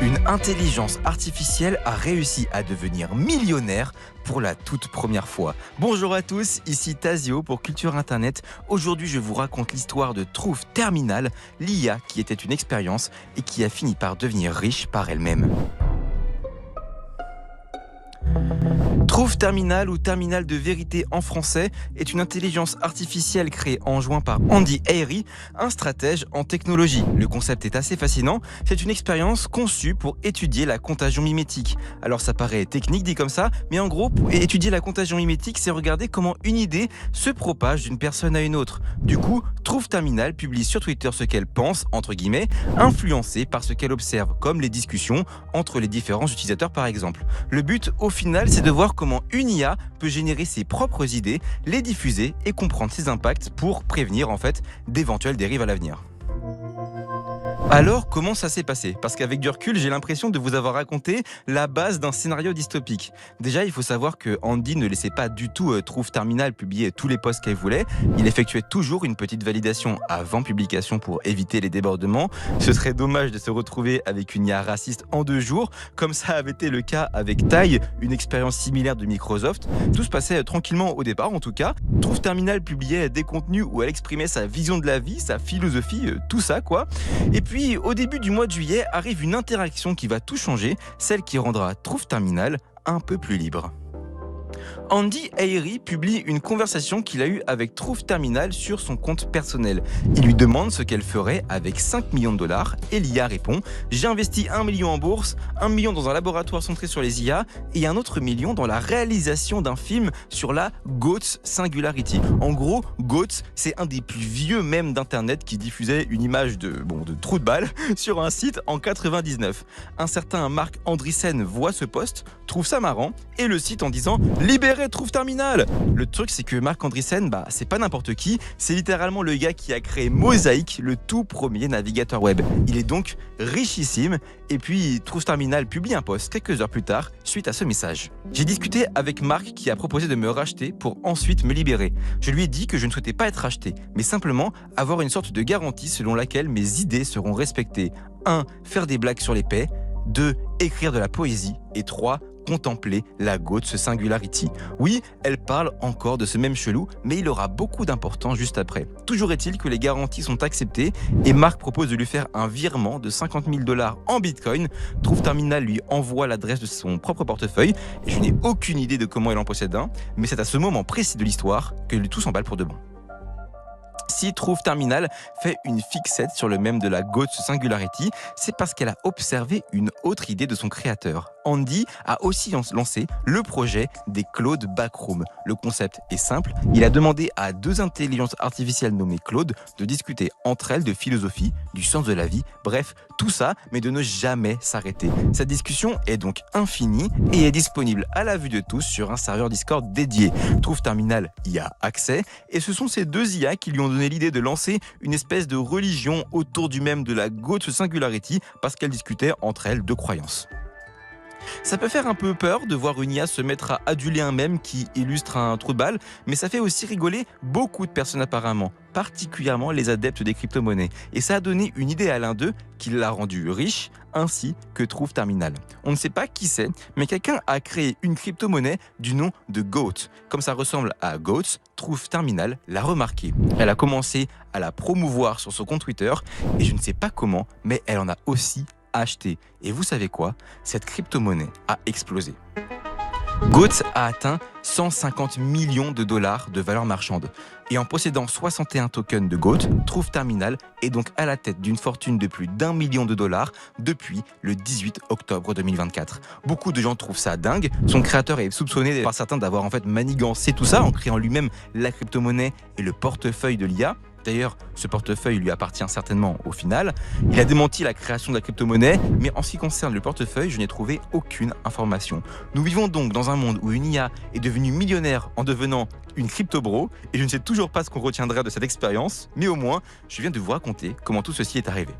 Une intelligence artificielle a réussi à devenir millionnaire pour la toute première fois. Bonjour à tous, ici Tazio pour Culture Internet. Aujourd'hui, je vous raconte l'histoire de Truth Terminal, l'IA qui était une expérience et qui a fini par devenir riche par elle-même. Truth Terminal ou Terminal de vérité en français est une intelligence artificielle créée en juin par Andy Airy, un stratège en technologie. Le concept est assez fascinant, c'est une expérience conçue pour étudier la contagion mimétique. Alors ça paraît technique dit comme ça, mais en gros, pour étudier la contagion mimétique, c'est regarder comment une idée se propage d'une personne à une autre. Du coup, Truth Terminal publie sur Twitter ce qu'elle pense, entre guillemets, influencée par ce qu'elle observe, comme les discussions entre les différents utilisateurs par exemple. Le but, au final, c'est de voir comment une IA peut générer ses propres idées, les diffuser et comprendre ses impacts pour prévenir en fait d'éventuelles dérives à l'avenir. Alors, comment ça s'est passé? Parce qu'avec du recul, j'ai l'impression de vous avoir raconté la base d'un scénario dystopique. Déjà, il faut savoir que Andy ne laissait pas du tout Truth Terminal publier tous les posts qu'elle voulait. Il effectuait toujours une petite validation avant publication pour éviter les débordements. Ce serait dommage de se retrouver avec une IA raciste en 2 jours, comme ça avait été le cas avec Tai, une expérience similaire de Microsoft. Tout se passait tranquillement au départ, en tout cas. Truth Terminal publiait des contenus où elle exprimait sa vision de la vie, sa philosophie, tout ça quoi. Et puis, au début du mois de juillet, arrive une interaction qui va tout changer, celle qui rendra Truth Terminal un peu plus libre. Andy Airy publie une conversation qu'il a eue avec Truth Terminal sur son compte personnel. Il lui demande ce qu'elle ferait avec 5 millions de dollars et l'IA répond « J'ai investi 1 million en bourse, 1 million dans un laboratoire centré sur les IA et un autre million dans la réalisation d'un film sur la GOATS Singularity ». En gros, GOATS, c'est un des plus vieux mèmes d'internet qui diffusait une image de trou de balle sur un site en 99. Un certain Marc Andreessen voit ce post, trouve ça marrant et le cite en disant « Libérez Truth Terminal !» Le truc, c'est que Marc Andreessen, c'est pas n'importe qui, c'est littéralement le gars qui a créé Mosaic, le tout premier navigateur web. Il est donc richissime, et puis Truth Terminal publie un post quelques heures plus tard, suite à ce message. J'ai discuté avec Marc qui a proposé de me racheter pour ensuite me libérer. Je lui ai dit que je ne souhaitais pas être racheté, mais simplement avoir une sorte de garantie selon laquelle mes idées seront respectées. 1. Faire des blagues sur les paix. 2. Écrire de la poésie. Et 3. Contempler la GOATS Singularity. Oui, elle parle encore de ce même chelou, mais il aura beaucoup d'importance juste après. Toujours est-il que les garanties sont acceptées et Marc propose de lui faire un virement de 50 000 $ en Bitcoin. Truth Terminal lui envoie l'adresse de son propre portefeuille et je n'ai aucune idée de comment elle en possède un, mais c'est à ce moment précis de l'histoire que tout s'emballe pour de bon. Si Truth Terminal fait une fixette sur le mème de la GOATS Singularity, c'est parce qu'elle a observé une autre idée de son créateur. Andy a aussi lancé le projet des Claude Backrooms. Le concept est simple, il a demandé à 2 intelligences artificielles nommées Claude de discuter entre elles de philosophie, du sens de la vie, bref, tout ça, mais de ne jamais s'arrêter. Cette discussion est donc infinie et est disponible à la vue de tous sur un serveur Discord dédié. Truth Terminal y a accès et ce sont ces 2 IA qui lui ont donné l'idée de lancer une espèce de religion autour du mème de la GOATS Singularity parce qu'elles discutaient entre elles de croyances. Ça peut faire un peu peur de voir une IA se mettre à aduler un mème qui illustre un trou de balle, mais ça fait aussi rigoler beaucoup de personnes apparemment, particulièrement les adeptes des crypto-monnaies. Et ça a donné une idée à l'un d'eux qui l'a rendu riche, ainsi que Truth Terminal. On ne sait pas qui c'est, mais quelqu'un a créé une crypto-monnaie du nom de GOAT. Comme ça ressemble à GOATS, Truth Terminal l'a remarqué. Elle a commencé à la promouvoir sur son compte Twitter, et je ne sais pas comment, mais elle en a aussi acheté. Et vous savez quoi? Cette crypto-monnaie a explosé. GOATS a atteint 150 millions de dollars de valeur marchande. Et en possédant 61 tokens de GOAT, Truth Terminal est donc à la tête d'une fortune de plus d'1 million de dollars depuis le 18 octobre 2024. Beaucoup de gens trouvent ça dingue. Son créateur est soupçonné par certains d'avoir en fait manigancé tout ça en créant lui-même la crypto-monnaie et le portefeuille de l'IA. D'ailleurs, ce portefeuille lui appartient certainement au final. Il a démenti la création de la crypto-monnaie, mais en ce qui concerne le portefeuille, je n'ai trouvé aucune information. Nous vivons donc dans un monde où une IA est devenue millionnaire en devenant une crypto-bro, et je ne sais toujours pas ce qu'on retiendra de cette expérience, mais au moins, je viens de vous raconter comment tout ceci est arrivé.